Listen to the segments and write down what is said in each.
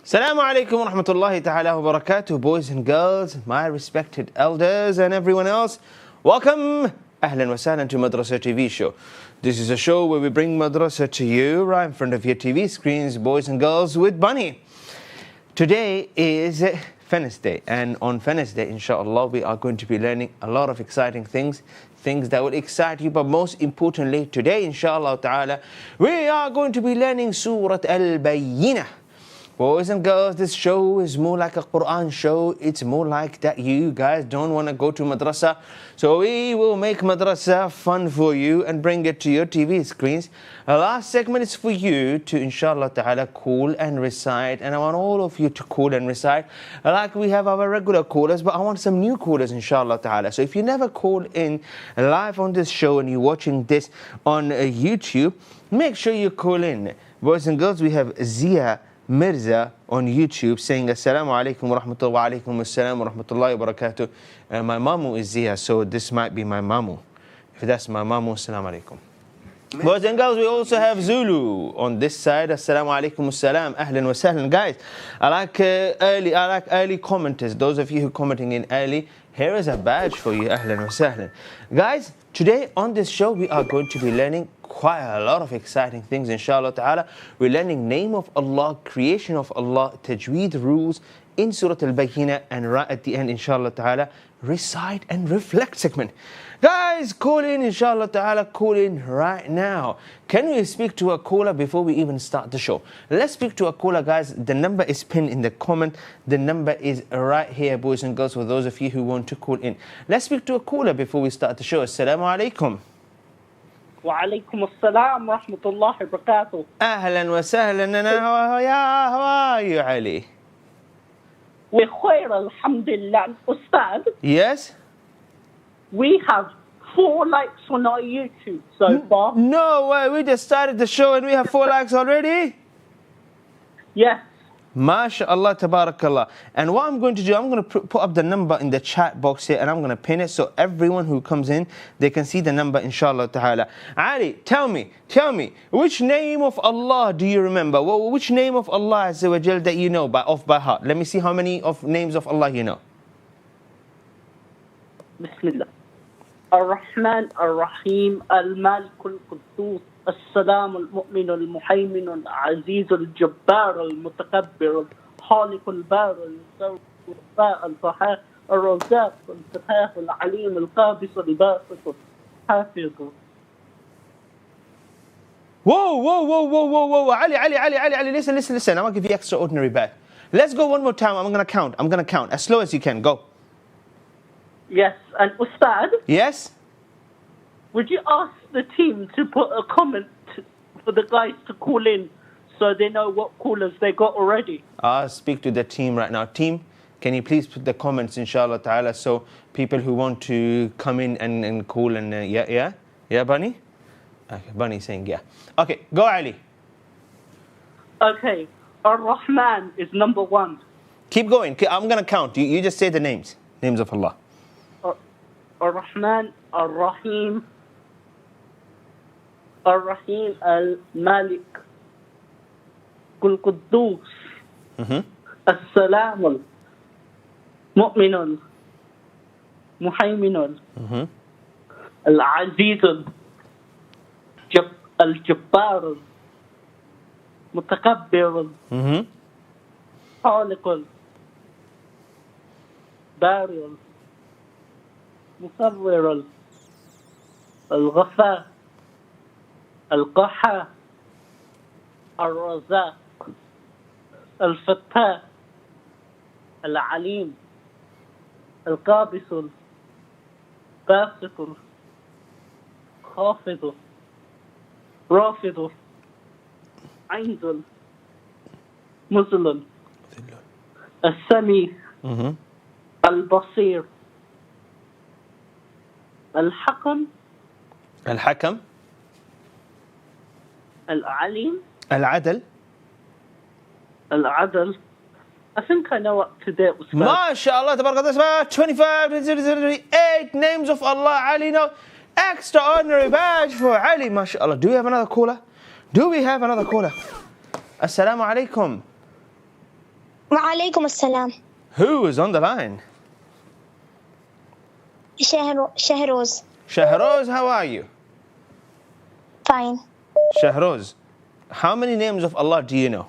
Assalamu alaikum wa rahmatullahi ta'ala wa barakatuh, boys and girls, my respected elders and everyone else. Welcome, ahlan wa sahlan to Madrasah TV show. This is a show where we bring Madrasah to you right in front of your TV screens, boys and girls, with Bunny. Today is Wednesday, and on Wednesday, inshallah, we are going to be learning a lot of exciting things that will excite you. But most importantly, today, inshallah ta'ala, we are going to be learning Surah Al-Bayyinah. Boys and girls, this show is more like a Quran show. It's more like that you guys don't want to go to madrasa. So we will make madrasa fun for you and bring it to your TV screens. The last segment is for you to, inshallah ta'ala, call and recite. And I want all of you to call and recite like we have our regular callers. But I want some new callers, inshallah ta'ala. So if you never called in live on this show and you're watching this on YouTube, make sure you call in. Boys and girls, we have Zia Mirza on YouTube saying Assalamu alaikum wa rahmatullahi wa alaikum assalam wa rahmatullahi wa barakatuh. My mamu is Zia, so this might be my mamu. If that's my mamu, assalamu alaikum. Boys and girls, we also have Zulu on this side. Assalamu alaikum assalam, ahlan wa sahlan. Guys, I like early commenters. Those of you who are commenting in early, here is a badge for you, ahlan wa sahlan. Guys, today on this show we are going to be learning quite a lot of exciting things, inshallah ta'ala. We're learning name of Allah, creation of Allah, tajweed rules in Surah Al-Bayyinah, and right at the end, inshallah ta'ala, recite and reflect segment. Guys, call in, inshallah ta'ala, call in right now. Can we speak to a caller before we even start the show? Let's speak to a caller, guys. The number is pinned in the comment. The number is right here, boys and girls, for those of you who want to call in. Let's speak to a caller before we start the show. Assalamu alaikum. Wa alaikum assalam wa rahmatullahi wa barakatuh. Ahlan wa sahlan. How are you, Ali? We're khair, alhamdulillah. Ustaz, Yes? we have 4 likes on our YouTube so far. No way, we just started the show and we have 4 likes already? Yes. MashaAllah, tabarakallah. And what I'm going to do, I'm going to put up the number in the chat box here and I'm going to pin it so everyone who comes in, they can see the number, inshallah ta'ala. Ali, tell me, which name of Allah do you remember? Well, which name of Allah Azza wa Jal that you know off by heart? Let me see how many of names of Allah you know. Bismillah. Ar-Rahman, Ar-Rahim, Al-Malik, Al-Quddus, السلام المؤمن المهيمن العزيز الجبار المتكبر الخالق البار المسوي الفحاء الرزاق الفتاح العليم القابس الباسط الحافظ. Whoa, Ali, listen, I'm going to give you extraordinary bad. Let's go one more time. I'm going to count as slow as you can. Go. Yes, and Ustad? Yes? Would you ask the team to put a comment for the guys to call in so they know what callers they got already? I'll speak to the team right now. Team, can you please put the comments, inshallah ta'ala, so people who want to come in and call and yeah, Bunny? Okay, Bunny saying yeah. Okay, go Ali. Okay, Ar-Rahman is number 1. Keep going. I'm going to count. You just say the names of Allah. Ar-Rahman, Ar-Rahim, Ar-Rahim, Al-Malik, Al-Quddus, As-Salam, Al-Mu'min, Al-Muhaymin, Al-Aziz, Al-Jabbar, Al-Mutakabbir, Khaliq, Bari, مصور الغفار القحا الرزاق الفتاح العليم القابس الباسط الخافض رافض عند مذل السميع البصير الحكم الحكم العليم العدل. العدل. I think I know up to date. MashaAllah, tabarakallah, 25, 8 names of Allah. Ali, no extraordinary badge for Ali, MashaAllah. Do we have another caller? Assalamu alaikum. Wa alaikum assalam. Who is on the line? Shahroz. Shahroz, how are you? Fine. Shahroz, how many names of Allah do you know?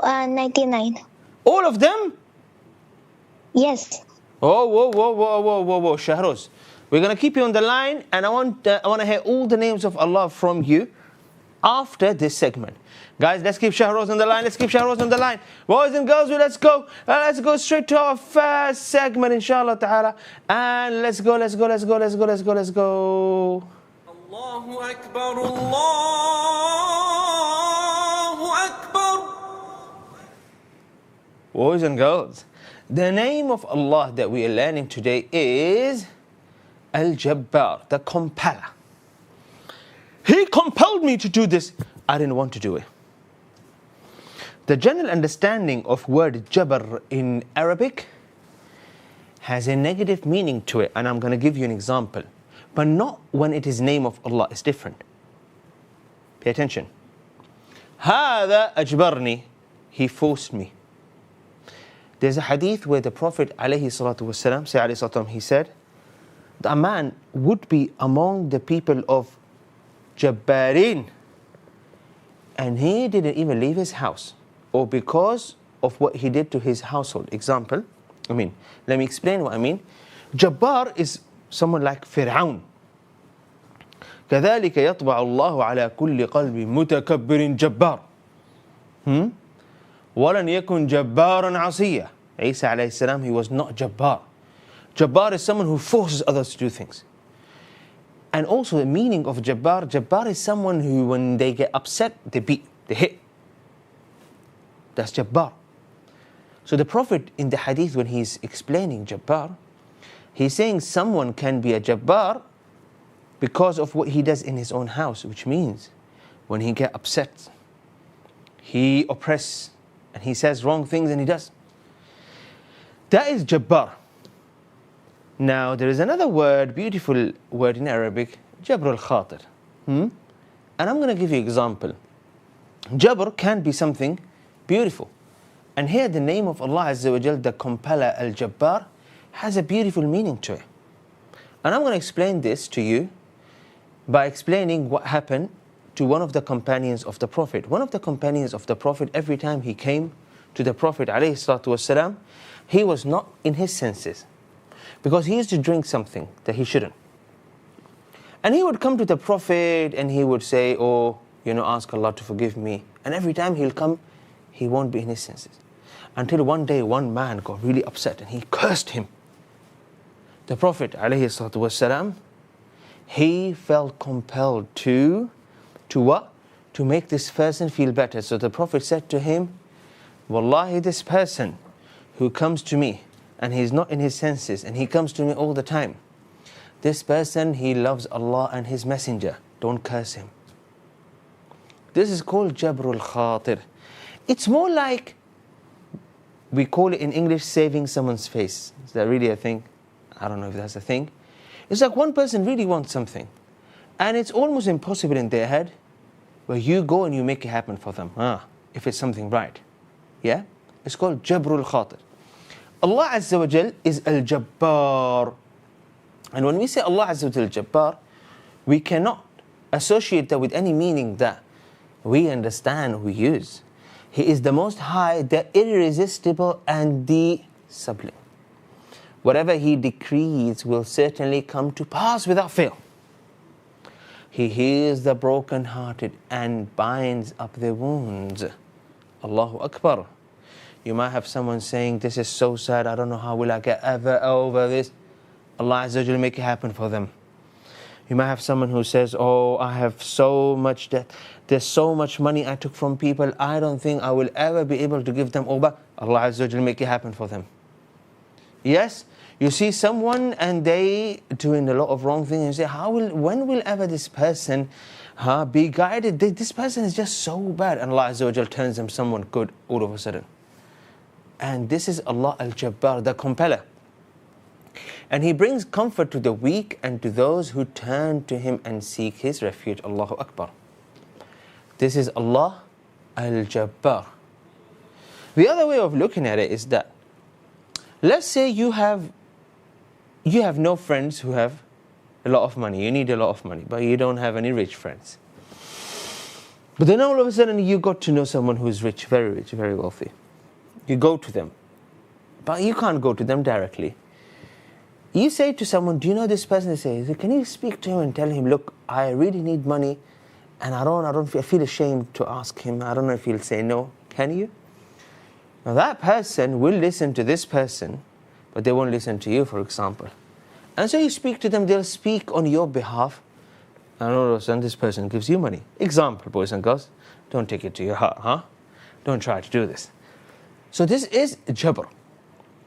99. All of them? Yes. Whoa, Shahroz. We're going to keep you on the line, and I want to hear all the names of Allah from you after this segment. Guys, let's keep Shahroz on the line. Boys and girls, let's go. Let's go straight to our first segment, inshallah ta'ala. And let's go. Allahu Akbar, Allahu Akbar. Boys and girls, the name of Allah that we are learning today is Al-Jabbar, the compeller. He compelled me to do this. I didn't want to do it. The general understanding of word Jabr in Arabic has a negative meaning to it, and I'm going to give you an example. But not when it is name of Allah, it's different. Pay attention. هذا أجبرني, he forced me. There's a hadith where the Prophet ﷺ, he said, that a man would be among the people of Jabbarin, and he didn't even leave his house, or because of what he did to his household. Example, let me explain what I mean. Jabbar is someone like Fir'aun. كذلك يطبع الله على كل قلب متكبر جبار. ولن يكن جبارا عصيا. Isa alayhi salam, he was not Jabbar. Jabbar is someone who forces others to do things. And also the meaning of Jabbar is someone who, when they get upset, they beat, they hit. That's Jabbar. So the Prophet in the hadith, when he's explaining Jabbar, he's saying someone can be a Jabbar because of what he does in his own house, which means when he gets upset, he oppresses and he says wrong things, and he does. That is Jabbar. Now there is another word, beautiful word in Arabic, Jabr al-Khatir. And I'm going to give you an example. Jabr can be something beautiful. And here the name of Allah Azza wa Jal, the compeller, Al-Jabbar, has a beautiful meaning to it. And I'm going to explain this to you by explaining what happened to one of the companions of the Prophet. One of the companions of the Prophet, every time he came to the Prophet ﷺ, he was not in his senses, because he used to drink something that he shouldn't. And he would come to the Prophet and he would say, ask Allah to forgive me. And every time he'll come, he won't be in his senses. Until one day, one man got really upset and he cursed him. The Prophet ﷺ, he felt compelled to what? To make this person feel better. So the Prophet said to him, Wallahi, this person who comes to me and he's not in his senses and he comes to me all the time, this person, he loves Allah and His Messenger. Don't curse him. This is called Jabrul Khatir. It's more like, we call it in English, saving someone's face. Is that really a thing? I don't know if that's a thing. It's like one person really wants something, and it's almost impossible in their head, where you go and you make it happen for them. If it's something right. Yeah? It's called Jabrul Khatir. Allah Azza wa Jal is Al-Jabbar. And when we say Allah Azza wa Jal Jabbar, we cannot associate that with any meaning that we understand, we use. He is the Most High, the Irresistible and the Sublime. Whatever He decrees will certainly come to pass without fail. He heals the broken-hearted and binds up their wounds. Allahu Akbar. You might have someone saying, this is so sad, I don't know how will I get ever over this. Allah Azza wa Jalla make it happen for them. You might have someone who says, oh, I have so much debt. There's so much money I took from people. I don't think I will ever be able to give them all back. Allah Azza wa Jal make it happen for them. Yes, you see someone and they doing a lot of wrong things. You say, when will ever this person be guided? This person is just so bad. And Allah Azza wa Jal turns them someone good all of a sudden. And this is Allah Al-Jabbar, the compeller. And He brings comfort to the weak and to those who turn to Him and seek His refuge. Allahu Akbar. This is Allah Al-Jabbar. The other way of looking at it is that, let's say you have no friends who have a lot of money. You need a lot of money, but you don't have any rich friends. But then all of a sudden you got to know someone who is rich, very wealthy. You go to them, but you can't go to them directly. You say to someone, do you know this person? They say, can you speak to him and tell him, look, I really need money, and I feel ashamed to ask him. I don't know if he'll say no. Can you? Now that person will listen to this person, but they won't listen to you, for example. And so you speak to them, they'll speak on your behalf, and all of a sudden this person gives you money. Example, boys and girls, don't take it to your heart, huh? Don't try to do this. So this is Jabr.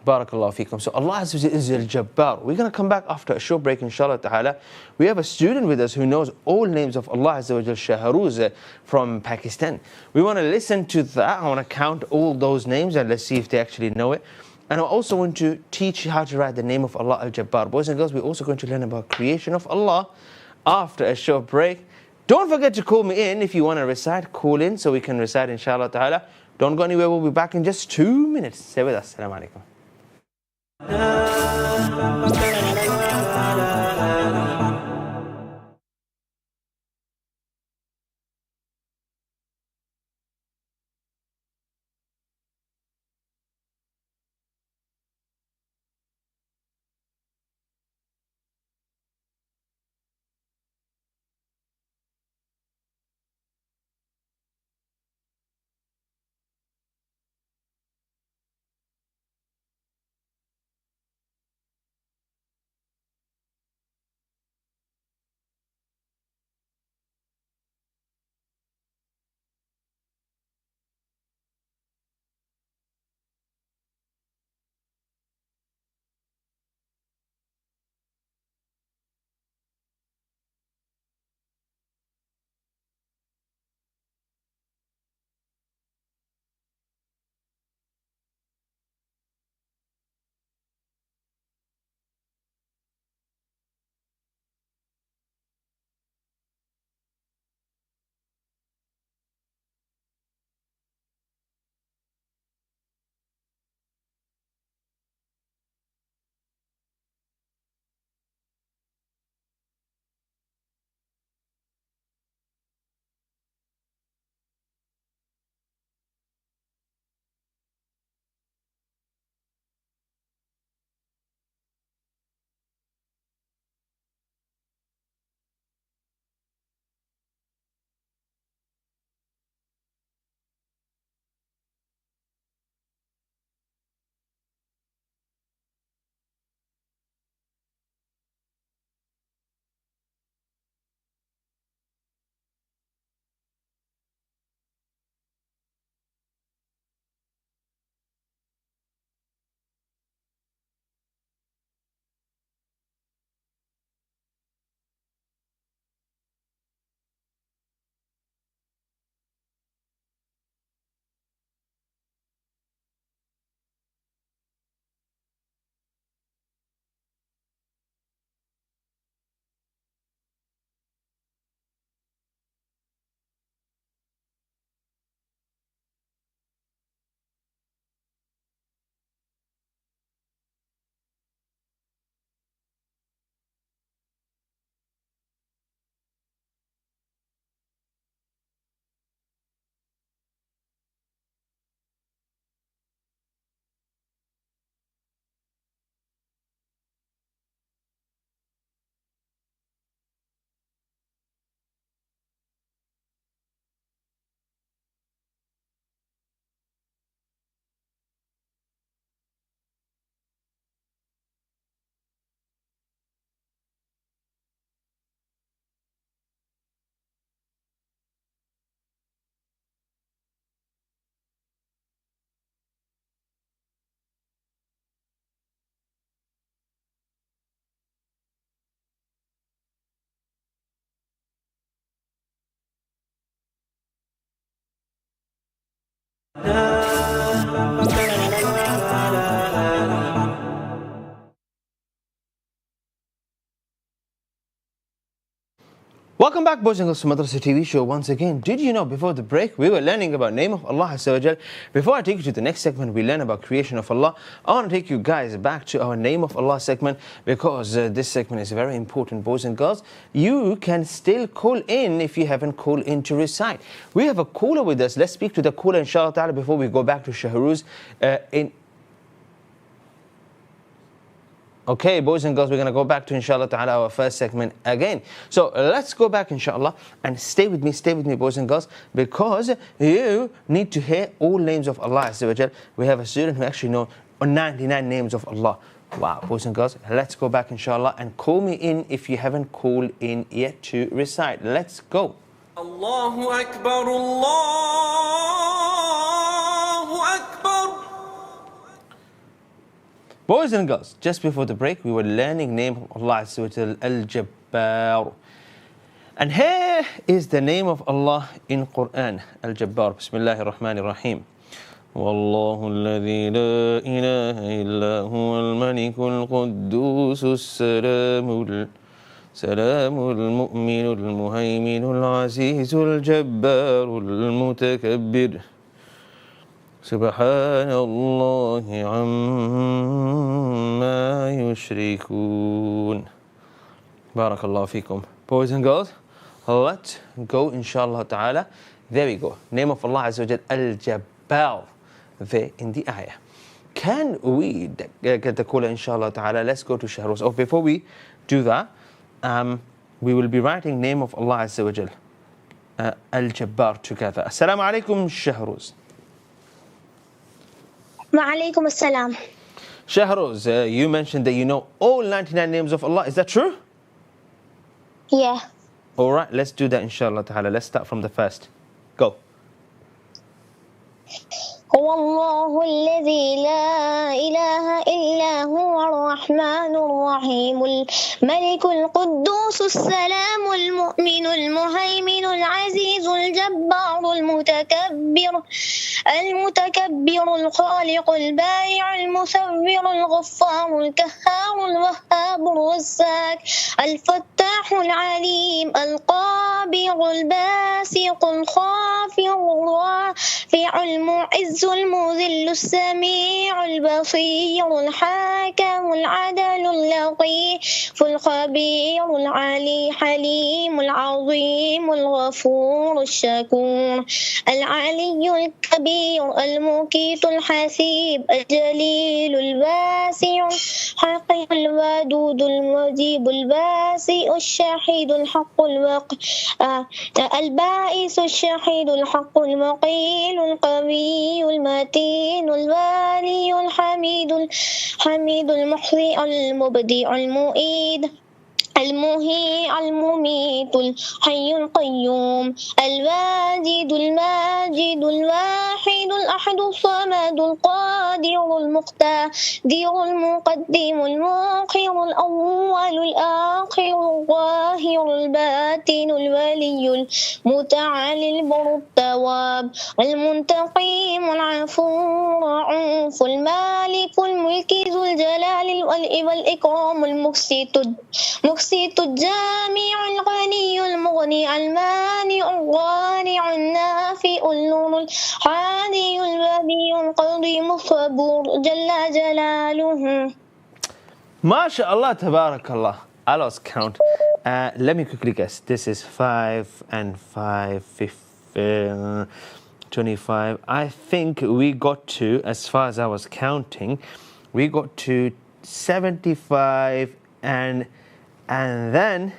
Barakallahu feekum. So Allah Azza wa Jalla is Al-Jabbar. We're going to come back after a short break, inshallah ta'ala. We have a student with us who knows all names of Allah Azza wa Jalla, Shahruz from Pakistan. We want to listen to that. I want to count all those names and let's see if they actually know it. And I also want to teach you how to write the name of Allah Al-Jabbar. Boys and girls, we're also going to learn about creation of Allah after a short break. Don't forget to call me in if you want to recite. Call in so we can recite, inshallah ta'ala. Don't go anywhere. We'll be back in just 2 minutes. Stay with us. Assalamu alaikum. Welcome back, boys and girls, to Madrasah TV show once again. Did you know before the break we were learning about name of Allah Azza wa Jal? Before I take you to the next segment, we learn about creation of Allah. I want to take you guys back to our name of Allah segment because this segment is very important, boys and girls. You can still call in if you haven't called in to recite. We have a caller with us. Let's speak to the caller, inshallah ta'ala, before we go back to Shahruz Okay, boys and girls, we're going to go back to, inshallah ta'ala, our first segment again. So let's go back, inshallah, and stay with me, boys and girls, because you need to hear all names of Allah Azza wa Jal. We have a student who actually knows 99 names of Allah. Wow, boys and girls, let's go back, inshallah, and call me in if you haven't called in yet to recite. Let's go. Allahu Akbar, Allahu Akbar. Boys and girls, just before the break, we were learning name of Allah Azza wa Jal, Al-Jabbar. And here is the name of Allah in Quran, Al-Jabbar. Bismillahir Rahmanir Rahim. Wallahu alladhi la ilaha illa huwa al-malikul quddusus salamul mu'minul muhayminul azizul jabbarul mutakabbir. Subhanallahi amma yushrikun. Barakallahu feekum. Boys and girls, let's go, inshallah ta'ala. There we go. Name of Allah Azza wa Jal, Al-Jabbar, there in the ayah. Can we get the caller, inshallah ta'ala? Let's go to Shahruz. Oh, before we do that, we will be writing name of Allah Azza wa Jal, Al-Jabbar, together. Assalamu alaikum, Shahruz. Wa alaikum assalam. Shahruz, you mentioned that you know all 99 names of Allah. Is that true? Yeah. All right, let's do that, inshallah ta'ala. Let's start from the first. Go. هو الله الذي لا إله إلا هو الرحمن الرحيم الملك القدوس السلام المؤمن المهيمن العزيز الجبار المتكبر الخالق البارع المصور الغفار الكهار الوهاب الرزاق الفتاح العليم القابض الباسط الخافض الرافع المعز المذل السميع البصير الحاكم العدل اللطيف الخبير العلي حليم العظيم الغفور الشكور العلي الكبير المقيت الحسيب الجليل الواسع الحقيق الودود المجيب الباسئ الشهيد الحق البائس الشهيد الحق المقيل القوي المتين الوالي الحميد المحيي المبدع المؤيد المحيي المميت الحي القيوم الواجد الماجد الواحد الأحد الصمد القادر المقتدر المقدم المؤخر الأول الآخر الظاهر الباطن الولي المتعالي البر التواب المنتقم العفو الرؤوف المالك الملك ذو الجلال والإكرام المقسط الجامع الغني المغني المانع الغانع النافع النور الحادي البديع القديم الصبور جل جلاله. MashaAllah, tabarakallah. I lost count. Let me quickly guess. This is 5 and 5, 15, 25. I think we got to, as far as I was counting, we got to 75 and then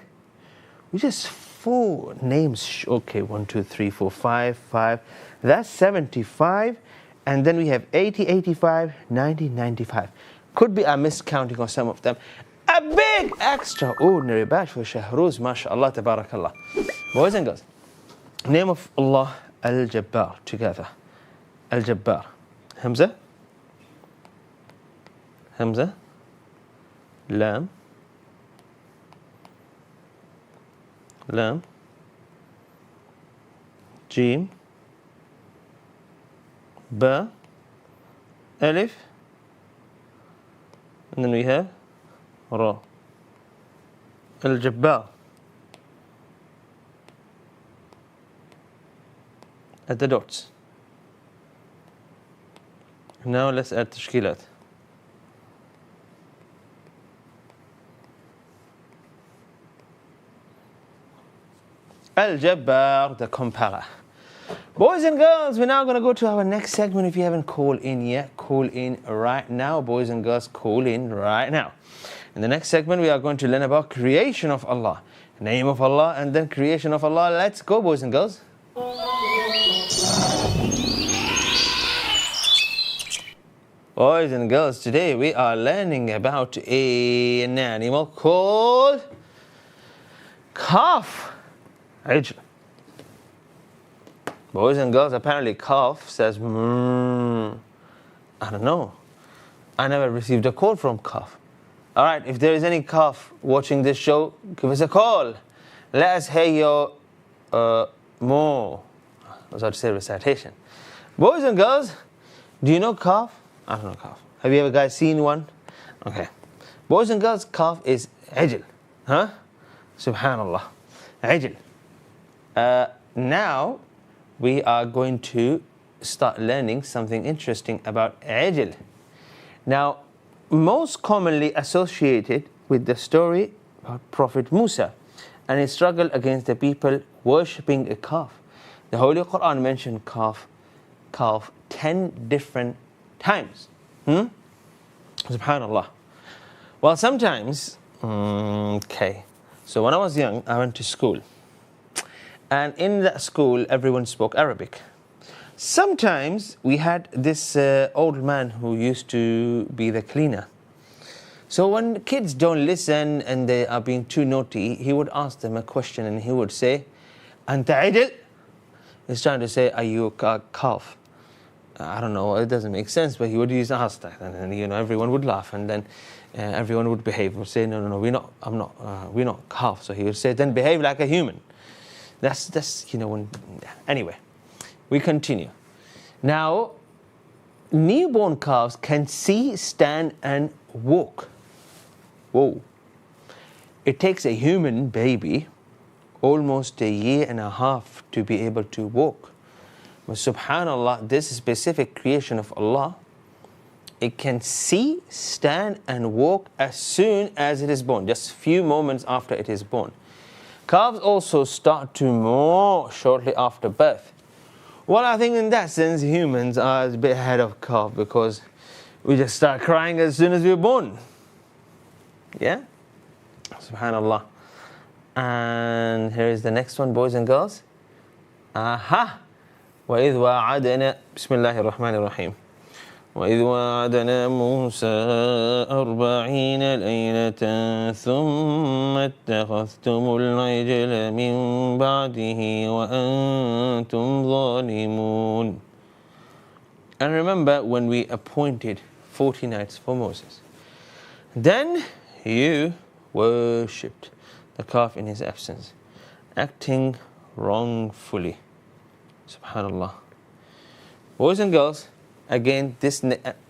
we just 4 names. Okay, 1, 2, 3, 4, 5, 5. That's 75. And then we have 80, 85, 90, 95. Could be a miscounting on some of them. A big extraordinary batch for Shahruz, mashallah, tabarakallah. Boys and girls, name of Allah, Al-Jabbar, together. Al-Jabbar. Hamza. Hamza. Lam. Lam. Jim. Ba, Alif, and then we have Ra. Al-Jabbar. At the dots. Now let's add tashkilat. Al-Jabbar, the comparer. Boys and girls, we're now going to go to our next segment. If you haven't called in yet, call in right now. Boys and girls, call in right now. In the next segment, we are going to learn about creation of Allah, name of Allah, and then creation of Allah. Let's go, boys and girls. Boys and girls, today we are learning about an animal called calf. Ajl. Boys and girls, apparently calf says, I don't know. I never received a call from calf. All right, if there is any calf watching this show, give us a call. Let us hear your more, I was about to say recitation. Boys and girls, do you know calf? I don't know calf. Have you ever guys seen one? Okay. Boys and girls, calf is ajl. Huh? Subhanallah. Ajl. Now, we are going to start learning something interesting about ajl. Now, most commonly associated with the story about Prophet Musa and his struggle against the people worshipping a calf. The Holy Quran mentioned calf 10 different times. Subhanallah. Well, sometimes, okay. So when I was young, I went to school. And in that school, everyone spoke Arabic. Sometimes we had this old man who used to be the cleaner. So when kids don't listen and they are being too naughty, he would ask them a question and he would say, Anta idil? He's trying to say, are you a calf? I don't know, it doesn't make sense, but he would use ask that, and then, everyone would laugh, and then everyone would behave. Would say, no, we're not calf. So he would say, then behave like a human. That's when. Anyway, we continue. Now, newborn calves can see, stand, and walk. Whoa! It takes a human baby almost a year and a half to be able to walk. But subhanallah, this specific creation of Allah, it can see, stand, and walk as soon as it is born, just a few moments after it is born. Calves also start to moo shortly after birth. Well, I think in that sense, humans are a bit ahead of calf because we just start crying as soon as we're born. Yeah? Subhanallah. And here is the next one, boys and girls. Aha! وإذ وعدنا بسم الله الرحمن الرحيم وإذ وعدنا موسى 40 ليلة ثم اتخذتم العجل من بعده وأنتم ظالمون. And remember when we appointed 40 nights for Moses. Then you worshipped the calf in his absence, acting wrongfully. Subhanallah. Boys and girls, again, this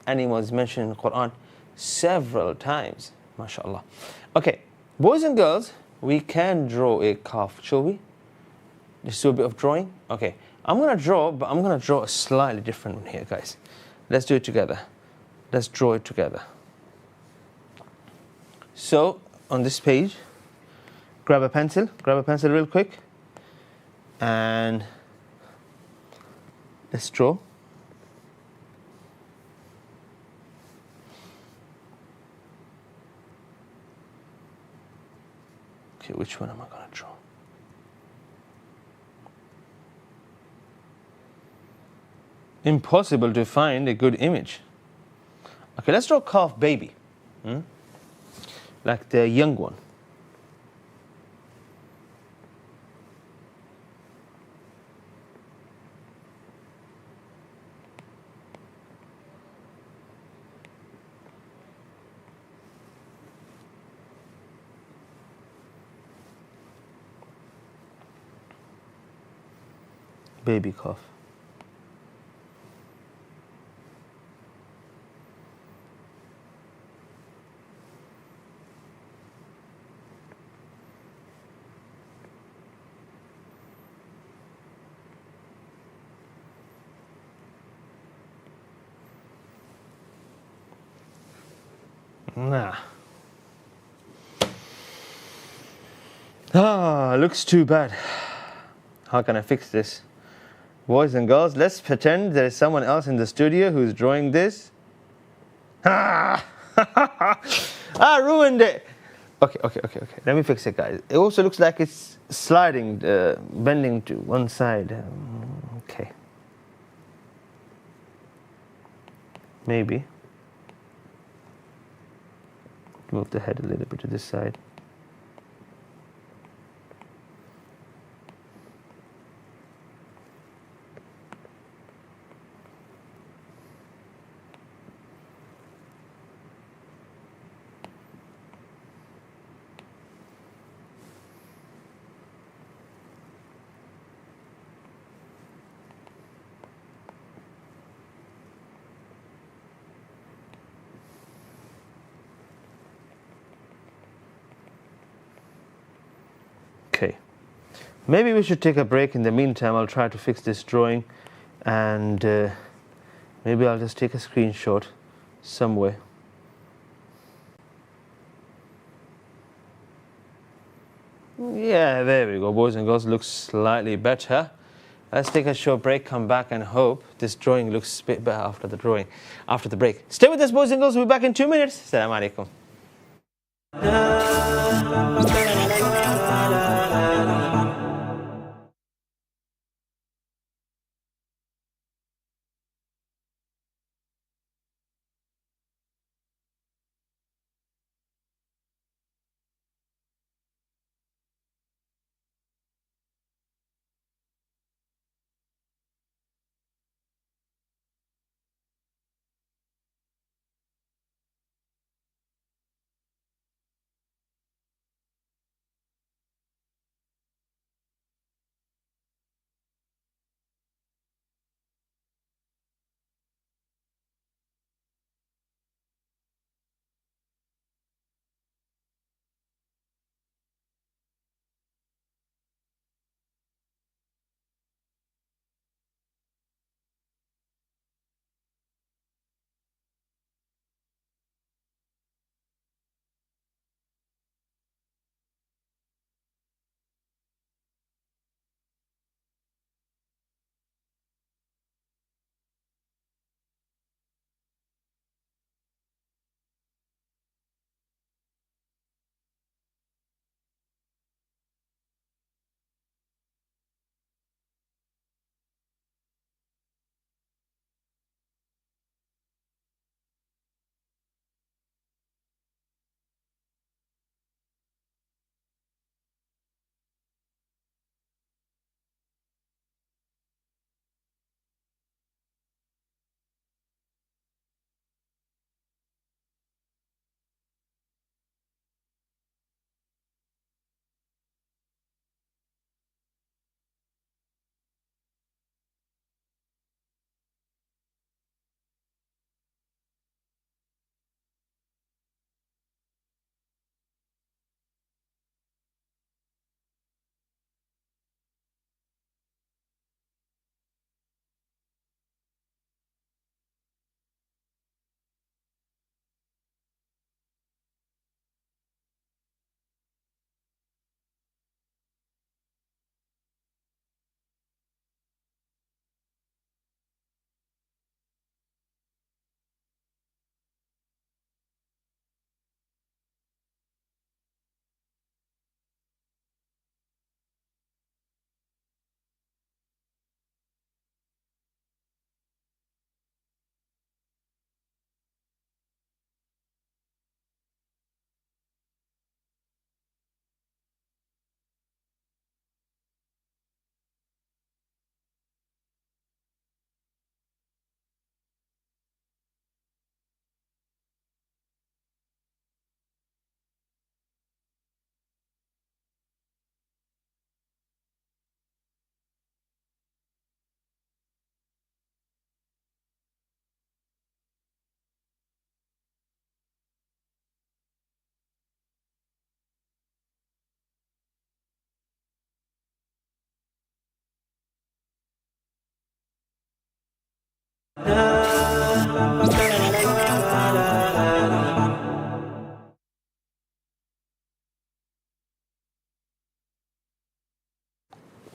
animal is mentioned in the Quran several times. MashaAllah. Okay, boys and girls, we can draw a calf, shall we? Just do a bit of drawing. Okay, I'm going to draw, but I'm going to draw a slightly different one here, guys. Let's do it together. Let's draw it together. So, on this page, grab a pencil real quick, and let's draw. Okay, which one am I going to draw? Impossible to find a good image. Okay, let's draw calf baby. Like the young one. Baby calf. Nah. Looks too bad. How can I fix this? Boys and girls, let's pretend there is someone else in the studio who's drawing this. Ruined it. Okay. Let me fix it, guys. It also looks like it's sliding, bending to one side. Okay. Maybe. Move the head a little bit to this side. Okay, maybe we should take a break. In the meantime, I'll try to fix this drawing, and maybe I'll just take a screenshot somewhere. Yeah, there we go, boys and girls, looks slightly better. Let's take a short break, come back, and hope this drawing looks a bit better after the break. Stay with us, boys and girls. We'll be back in 2 minutes. Assalamu alaikum.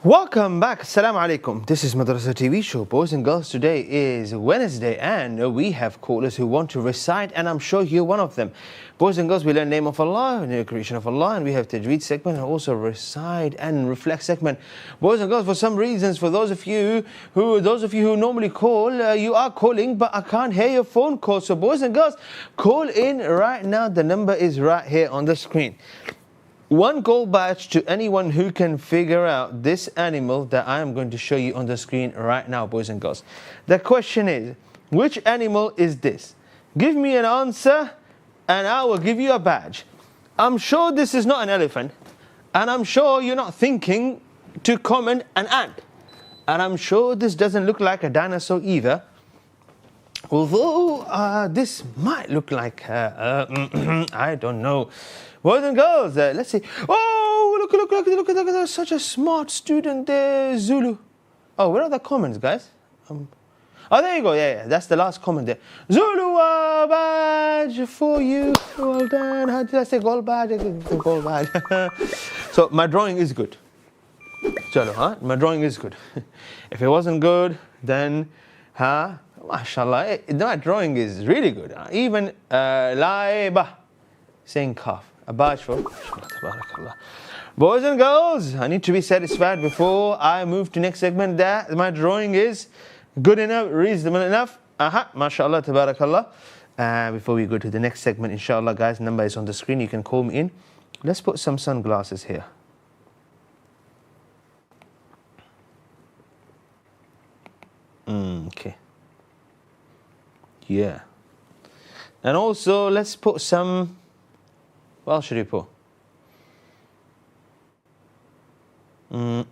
Welcome back. Assalamu alaikum. This is Madrasah TV show. Boys and girls, today is Wednesday and we have callers who want to recite, and I'm sure you're one of them. Boys and girls, we learn name of Allah, the creation of Allah, and we have Tajweed segment and also recite and reflect segment. Boys and girls, for some reasons, for those of you who normally call, you are calling, but I can't hear your phone call. So boys and girls, call in right now. The number is right here on the screen. One gold badge to anyone who can figure out this animal that I am going to show you on the screen right now, boys and girls. The question is, which animal is this? Give me an answer and I will give you a badge. I'm sure this is not an elephant, and I'm sure you're not thinking to comment an ant. And I'm sure this doesn't look like a dinosaur either. Although this might look like, I don't know. Boys and girls, let's see. Oh, look at that. Such a smart student there, Zulu. Oh, where are the comments, guys? Oh, there you go. Yeah, that's the last comment there. Zulu badge for you. Well done. How did I say gold badge? Gold badge. So my drawing is good. Chalo, huh? My drawing is good. If it wasn't good, then, mashallah, my drawing is really good. Even laiba, saying calf. A badge for tabarakallah. Boys and girls, I need to be satisfied before I move to next segment that my drawing is good enough, reasonable enough. Mashallah, tabarakallah. Before we go to the next segment, inshallah, guys, number is on the screen. You can call me in. Let's put some sunglasses here. Okay. Yeah. And also, let's put some... What else should we put? Nah,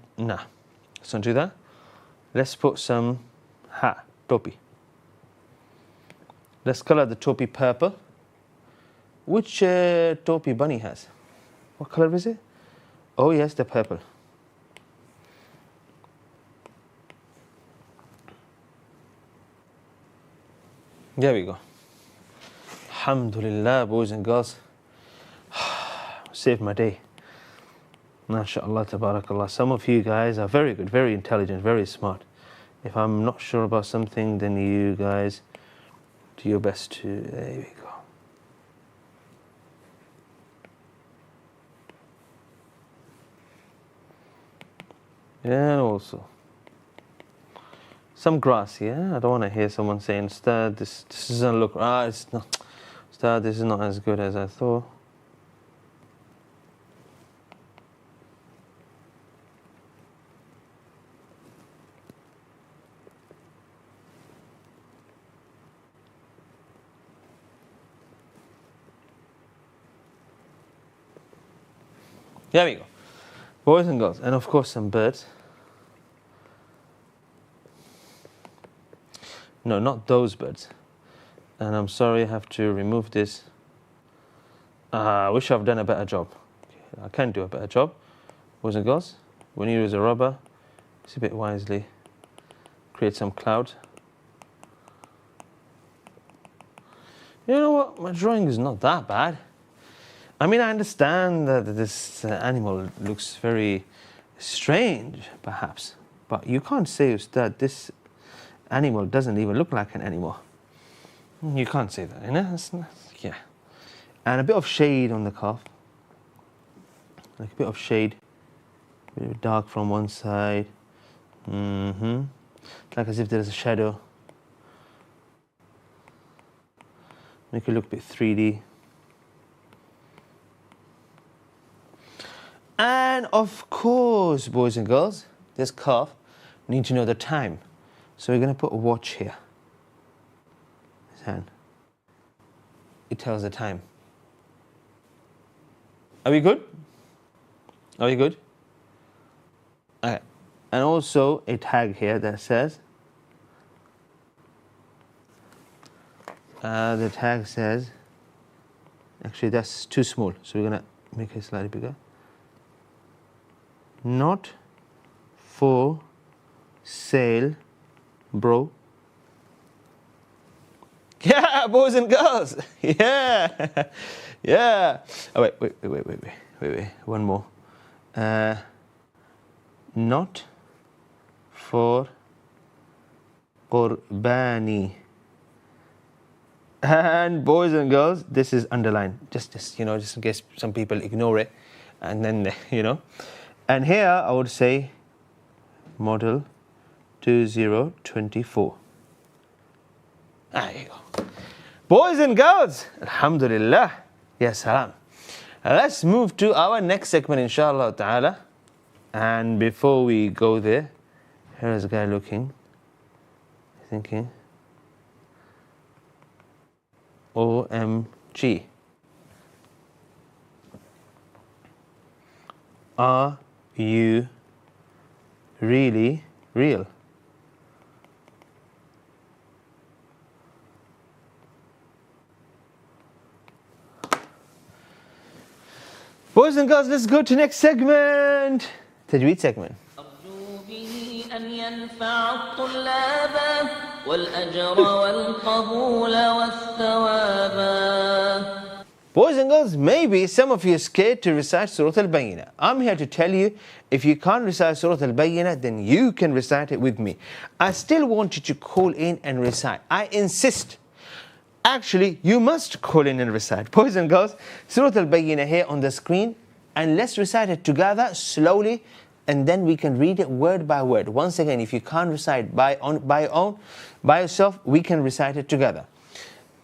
let's not do that. Let's put some topi. Let's color the topi purple. Which topi bunny has? What color is it? Oh yes, the purple. There we go. Alhamdulillah, boys and girls. Saved my day. MashaAllah, tabarakallah. Some of you guys are very good, very intelligent, very smart. If I'm not sure about something, then you guys do your best to... There we go. And also some grass, yeah? I don't want to hear someone saying, Ustad, this doesn't look right. It's not, Ustad, this is not as good as I thought. There we go. Boys and girls, and of course some birds. No, not those birds. And I'm sorry I have to remove this. I wish I've done a better job. Okay, I can do a better job. Boys and girls, when you use a rubber, use a bit wisely. Create some clouds. You know what? My drawing is not that bad. I mean, I understand that this animal looks very strange, perhaps. But you can't say that this animal doesn't even look like an animal. You can't say that, you know? Yeah. And a bit of shade on the calf. Like a bit of shade. A bit of dark from one side. Like as if there's a shadow. Make it look a bit 3D. And of course, boys and girls, this calf needs to know the time. So we're going to put a watch here. His hand. It tells the time. Are we good? Are we good? Okay. And also a tag here that says, the tag says, actually that's too small, so we're going to make it slightly bigger. Not for sale, bro. Yeah, boys and girls. Yeah. Yeah. Oh, wait. One more. not for qurbani. And boys and girls, this is underlined, just just in case some people ignore it, and then and here I would say model 2024. There you go. Boys and girls, alhamdulillah, yes salam. Let's move to our next segment, inshallah ta'ala. And before we go there, here's a guy looking, thinking, OMG. Are you really real? Boys and girls, let's go to next segment. Tajweed segment. أرجو به أن ينفع الطلاب والأجر والقبول والثواب. Boys and girls, maybe some of you are scared to recite Surah Al-Bayyinah. I'm here to tell you, if you can't recite Surah Al-Bayyinah, then you can recite it with me. I still want you to call in and recite. I insist. Actually, you must call in and recite. Boys and girls, Surah Al-Bayyinah here on the screen, and let's recite it together slowly, and then we can read it word by word. Once again, if you can't recite by yourself, we can recite it together.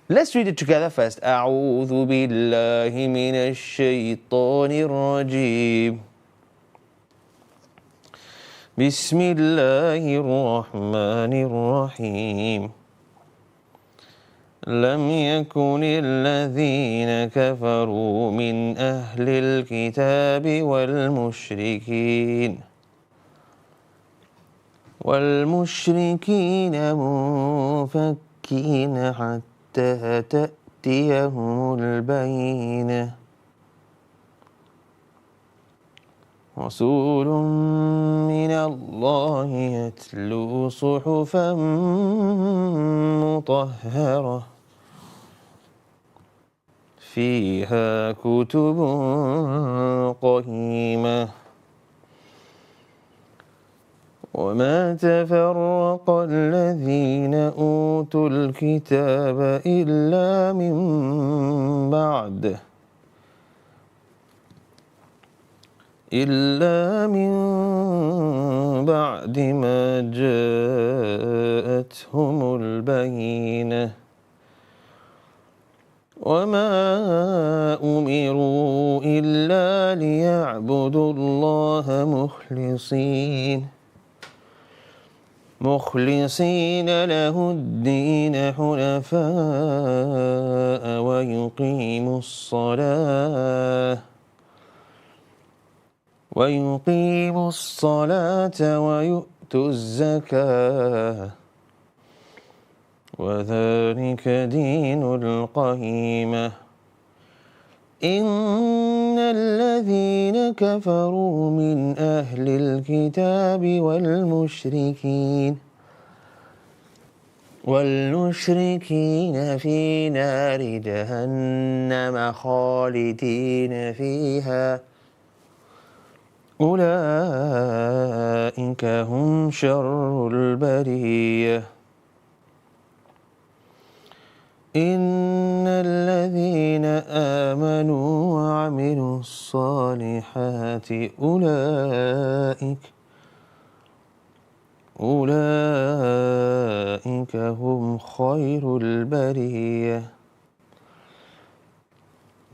Let's read it together first. أعوذ بالله من الشيطان الرجيم. بسم الله الرحمن الرحيم. لم يكن الذين كفروا من أهل الكتاب والمشركين منفكين حتى تأتيهم البينة رسول من الله يتلو صحفا مطهرة فيها كتب قيمة وما تفرق الذين أوتوا الكتاب إلا من بعد ما جاءتهم البينة وما أمروا إلا ليعبدوا الله مخلصين له الدين حنفاء ويقيموا الصلاة ويؤتوا الزكاة وذلك دين القيمة إن الذين كفروا من أهل الكتاب والمشركين في نار جهنم خالدين فيها أولئك هم شر البرية إن الذين آمنوا وعملوا الصالحات أولئك هم خير البرية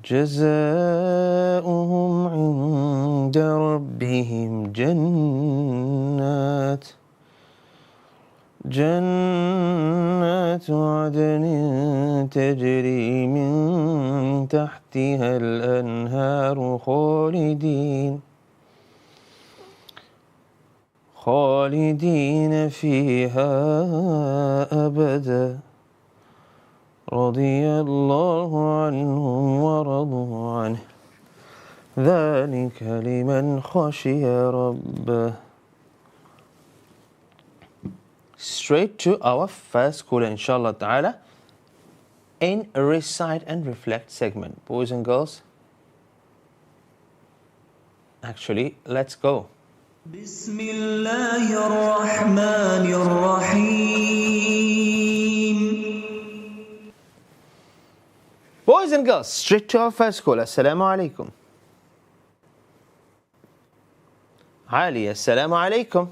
جزاؤهم عند ربهم جنات عدن تجري من تحتها الأنهار خالدين فيها أبدا رضي الله عنهم ورضوا عنه ذلك لمن خشي ربه. Straight to our first school, inshallah ta'ala, in Recite and Reflect segment. Boys and girls, actually, let's go. بسم الله الرحمن الرحيم. Boys and girls, straight to our first call. Assalamu alaikum. Ali, assalamu alaikum.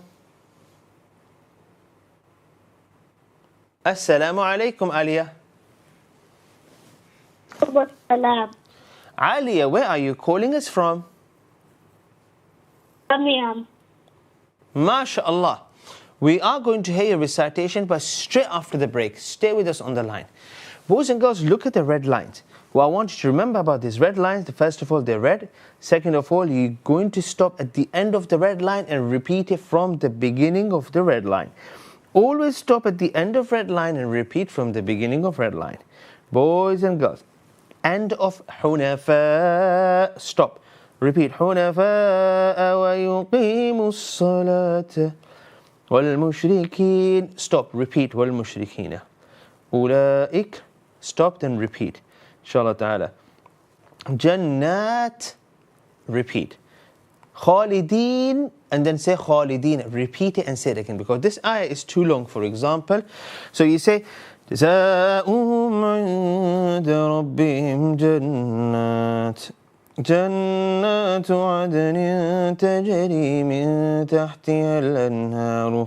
Assalamu alaikum, Alia. Salam. Alia, where are you calling us from? Birmingham. MashaAllah. We are going to hear your recitation, but straight after the break. Stay with us on the line. Boys and girls, look at the red lines. What I want you to remember about these red lines, first of all, they're red. Second of all, you're going to stop at the end of the red line and repeat it from the beginning of the red line. Always stop at the end of red line and repeat from the beginning of red line. Boys and girls, end of حنفاء. Stop. Repeat. حنفاء ويقيموا الصلاة والمشركين. Stop. Repeat. والمشركين. أولئك. Stop, then repeat. Inshallah ta'ala. Jannat. Repeat. Khalidin, and then say Khalidin. Repeat it and say it again, because this ayah is too long. For example, so you say جزاؤهم عند ربهم جنات عدن تجري من تحتها الأنهار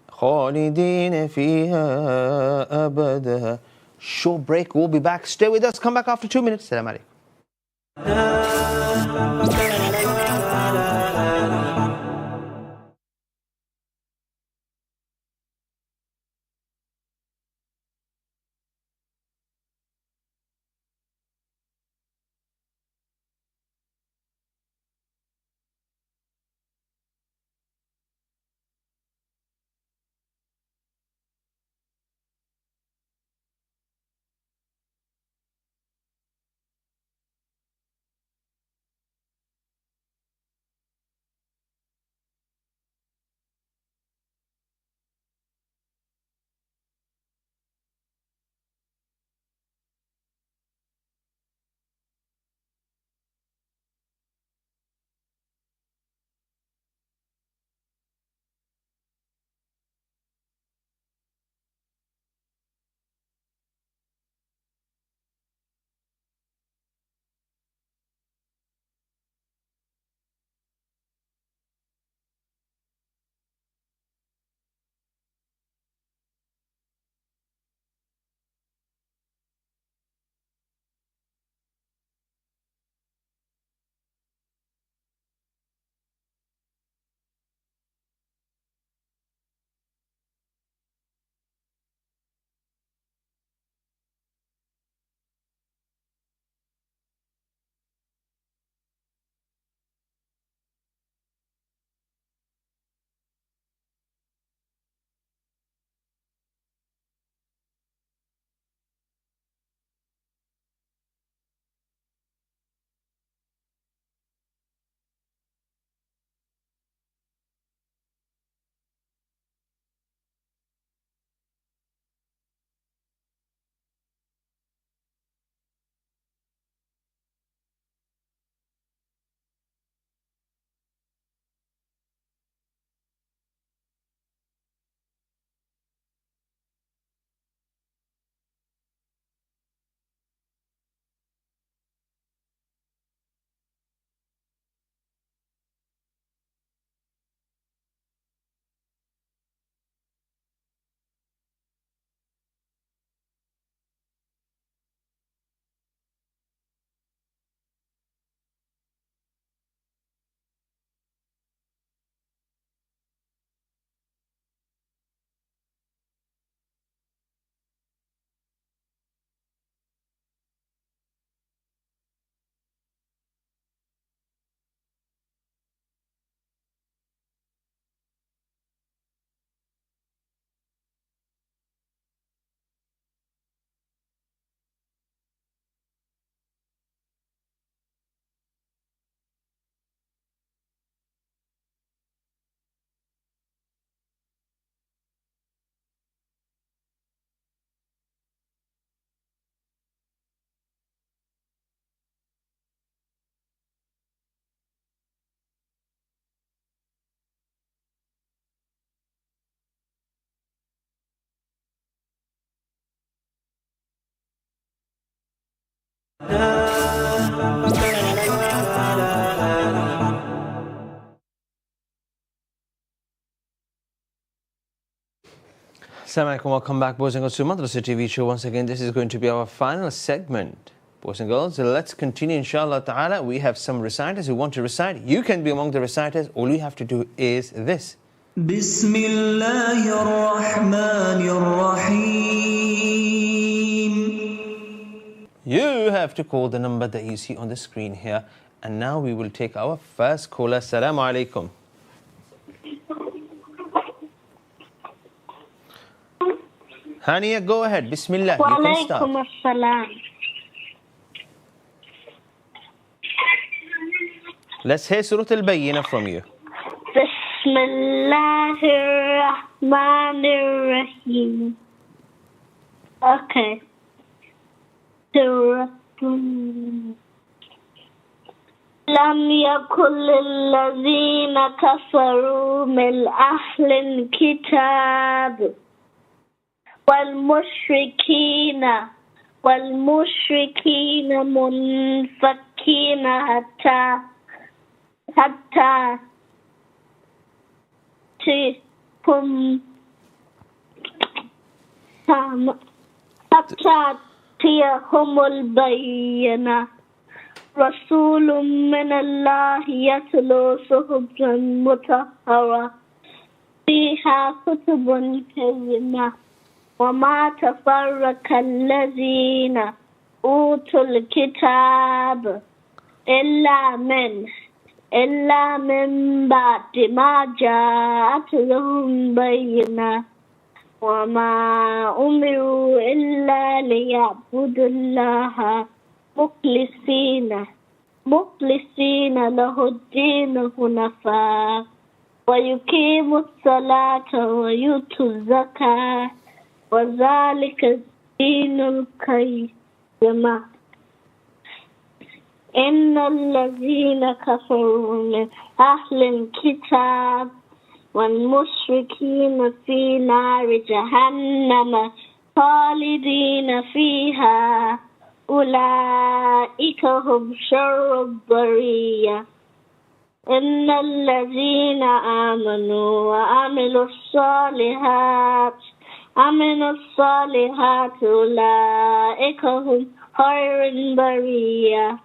خالدين فيها أبدا. Short break, we'll be back. Stay with us, come back after 2 minutes. Salam alaikum. Assalamu alaikum, welcome back, boys and girls, to Madrasah TV show. Once again, this is going to be our final segment. Boys and girls, let's continue, inshallah ta'ala. We have some reciters who want to recite. You can be among the reciters. All you have to do is this. بسم الله الرحمن الرحيم. You have to call the number that you see on the screen here. And now we will take our first caller. Assalamu alaikum. Hania, go ahead. Bismillah. You can start. Walaikum assalam. Let's hear Surah Al-Bayyinah from you. Bismillahir Rahmanir Rahim. Okay. Surah. لم يكن للذين كفروا من أهل الكتاب والمشركين منفكين حتى تأتيهم البينة رسول من الله يتلو صحفا مطهرة فيها كتب كريمة وما تفرق الذين أوتوا الكتاب إلا من بعد ما جاءتهم بينة وما أمروا إلا ليعبدوا الله مخلصين له الدين حنفاء ويقيموا الصلاة ويؤتوا الزكاة وذلك الدين القيم إن الذين كفروا من أهل الكتاب والمشركين في نار جهنم خالدين فيها أولئك هم شر البرية إن الذين آمنوا وعملوا الصالحات أولئك هم خير البرية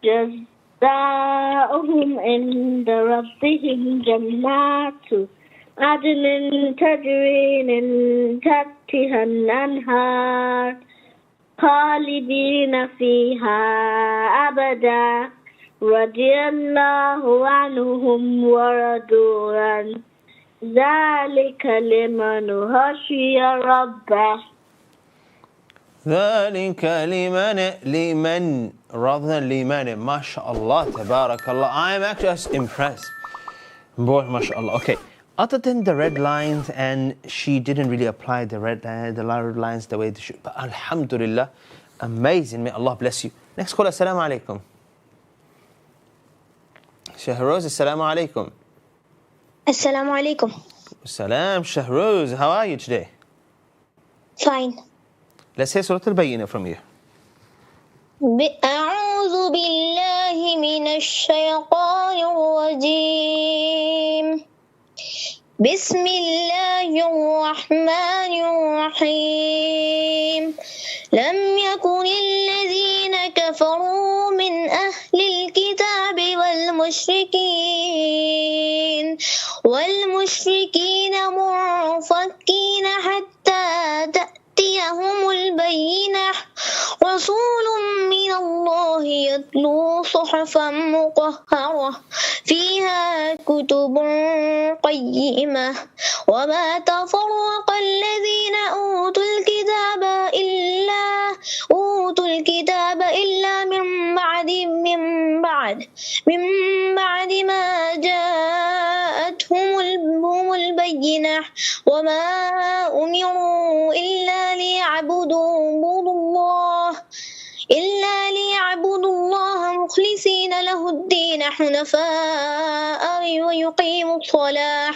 جزاؤهم عند ربهم جنات عدن تجري من تحتها الأنهار خالدين فيها أبدا رضي الله عنهم ورضوا عنه ذلك لمن خشي ربه ذلك لمن rather than liman. MashaAllah, tabarakallah. I am actually just impressed. Boy, MashaAllah. Okay. Other than the red lines, and she didn't really apply the red lines the way they should. But alhamdulillah, amazing. May Allah bless you. Next caller, assalamu alaikum. Shahroz, assalamu alaikum. Assalamu alaikum. Salam, Shahroz. How are you today? Fine. Let's hear Surah Al-Bayyinah from you. أعوذ بالله من الشيطان الرجيم بسم الله الرحمن الرحيم لم يكن الذين كفروا من أهل الكتاب والمشركين منفكين حتى تأتيهم البينة رسول من الله يتلو صحفا مطهرة فيها كتب قيمة وما تفرق الذين أوتوا الكتاب إلا من بعد ما جاءتهم البينة وما أمروا إلا ليعبدوا الله مخلصين له الدين حنفاء ويقيموا الصلاة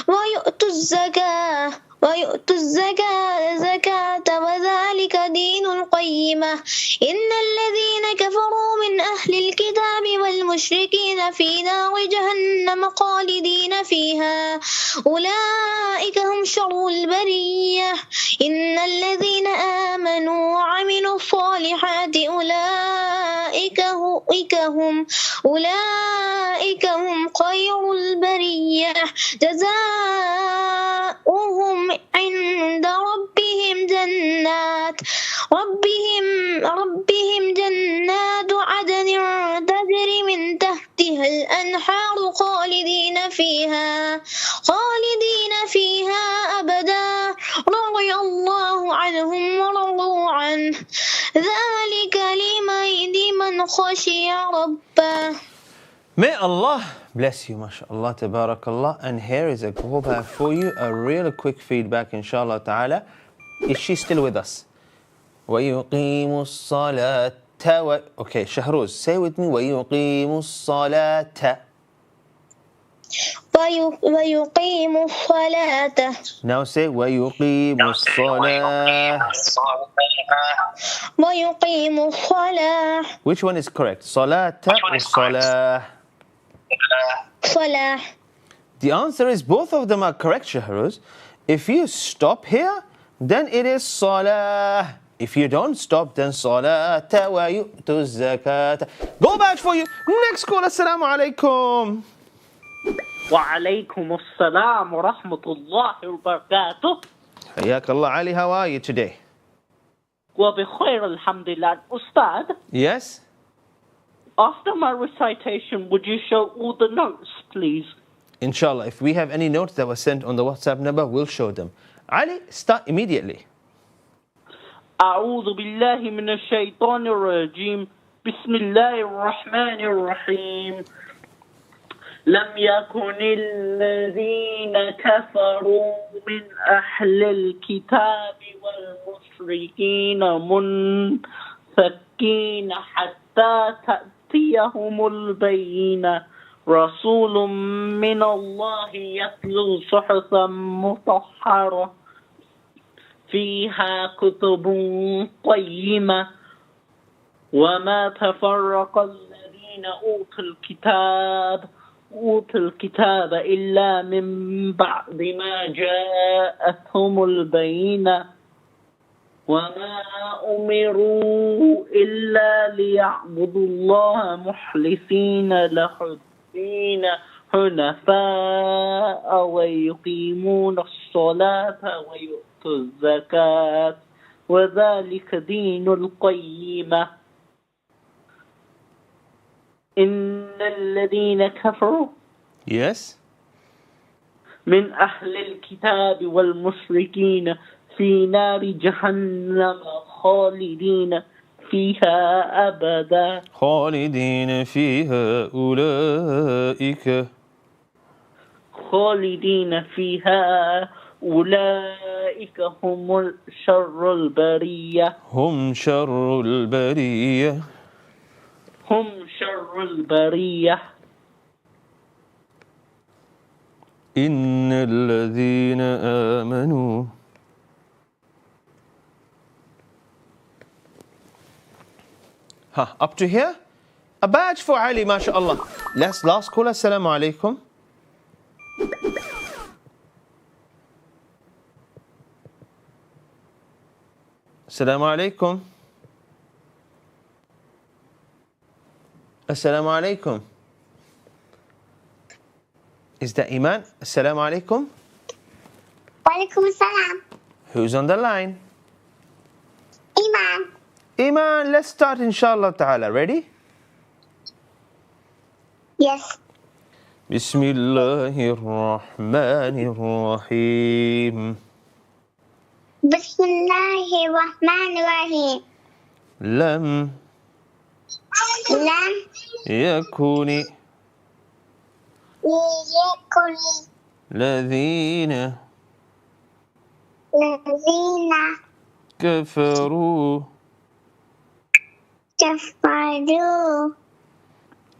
ويؤتوا الزكاة ويؤتوا الزكاة وذلك دين القيمة إن الذين كفروا من أهل الكتاب والمشركين في نار جهنم خالدين فيها أولئك هم شر البرية إن الذين آمنوا وعملوا الصالحات أولئك هم خير البرية جزاؤهم عند ربهم جنات عدن تجري من تحتها الأنهار خالدين فيها أبدا رضي الله عنهم ورضوا عنه ذلك لمن خشي ربه. May Allah bless you, mashallah, tabarakallah. And here is a callback for you, a really quick feedback, inshallah ta'ala. Is she still with us? وَيُقِيمُ الصَّلَاةَ Okay, Shahruz, say with me, وَيُقِيمُ الصَّلَاةَ. ويقيم الصلاة. Now say, وَيُقِيمُ الصَّلَاةَ. ويقيم الصلاة. Which one is correct? Salata or salah? صلاة. The answer is both of them are correct, Shahruz. If you stop here, then it is salah. If you don't stop, then salata wa yu'tu zakata. Go back for you. Next call. Assalamu alaikum. وعليكم السلام ورحمة الله وبركاته. حياك الله Ali. How are you today? وبخير الحمد لله. Ustad, Yes? after my recitation, would you show all the notes, please? Inshallah. If we have any notes that were sent on the WhatsApp number, we'll show them. Ali, start immediately. أعوذ بالله من الشيطان الرجيم بسم الله الرحمن الرحيم لم يكن الذين كفروا من أهل الكتاب والمشركين منفكين حتى تأتيهم البينة رسول من الله يتلو صحفا مطهرة فيها كتب قيمة وما تفرق الذين أوتوا الكتاب إلا من بعد ما جاءتهم البينة وما أمروا إلا ليعبدوا الله مخلصين له الدين حنفاء ويقيمون الصلاة ويؤتوا الزكاة وذلك دين القيمة إن الذين كفروا Yes? من أهل الكتاب والمشركين في نار جهنم خالدين فيها أبدا خالدين فيها أولئك هم شر البرية هم شر البرية إن الذين آمنوا Up to here? A badge for Ali, mashallah. Last call. Assalamu alaikum. Assalamu alaikum. Assalamu alaikum. Is that Eman? Assalamu alaikum. Walaikum assalam. Who's on the line? Eman. Eman, let's start inshallah ta'ala. Ready? Yes. Bismillahirrahmanirrahim. Bismillahirrahmanirrahim. Lam yakuni الذين كفروا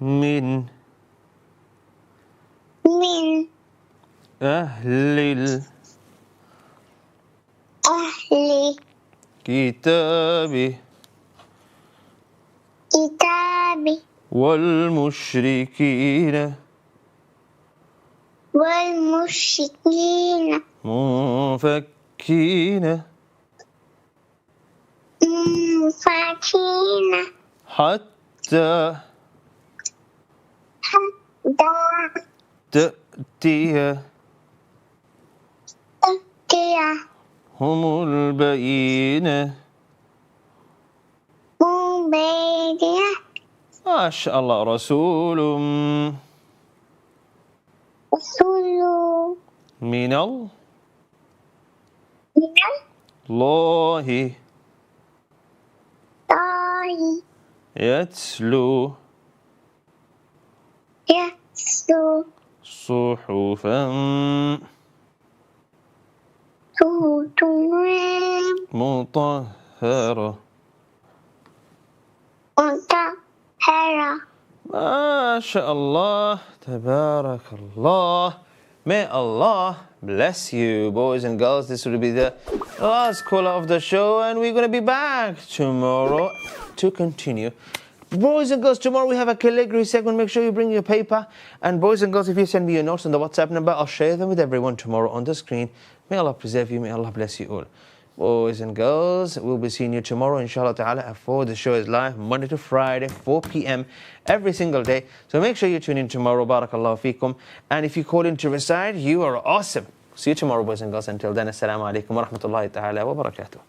من أهل أهل كتاب الكتاب والمشركين والمشركين منفكين منفكين حتى حتى تأتي هم البينة. مبينة ما شاء الله. رسول رسول من الله من الله الله يتلو يتلو صحفا مطهرة. مطهرة. ما شاء الله. تبارك الله. May Allah bless you, boys and girls. This will be the last caller of the show, and we're going to be back tomorrow to continue. Boys and girls, tomorrow we have a calligraphy segment. Make sure you bring your paper. And boys and girls, if you send me your notes on the WhatsApp number, I'll share them with everyone tomorrow on the screen. May Allah preserve you. May Allah bless you all. Boys and girls, we'll be seeing you tomorrow, inshallah ta'ala, at 4. The show is live Monday to Friday, 4 p.m. every single day. So make sure you tune in tomorrow. Barakallahu feekum. And if you call in to recite, you are awesome. See you tomorrow, boys and girls. Until then, assalamu alaikum wa rahmatullahi ta'ala wa barakatuh.